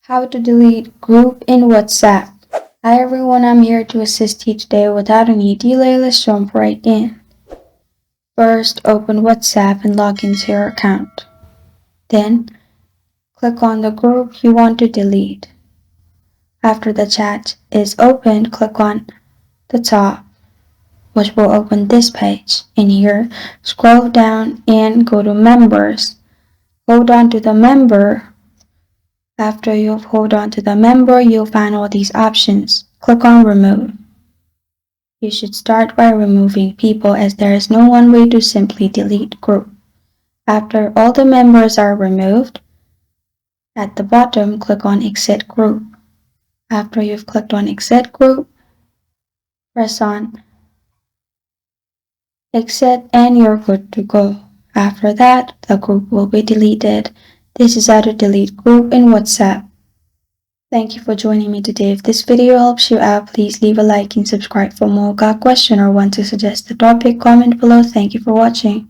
How to delete group in WhatsApp. Hi everyone, I'm here to assist you today without any delay. Let's jump right in. First, open WhatsApp and log into your account. Then, click on the group you want to delete. After the chat is opened, click on the top, which will open this page. In here, scroll down and go to Members. Hold on to the member. After you've hold on to the member, you'll find all these options. Click on Remove. You should start by removing people as there is no one way to simply delete group. After all the members are removed, at the bottom, click on Exit Group. After you've clicked on Exit Group, press on Exit and you're good to go. After that, the group will be deleted. This is how to delete group in WhatsApp. Thank you for joining me today. If this video helps you out, please leave a like and subscribe for more. Got a question or want to suggest a topic? Comment below. Thank you for watching.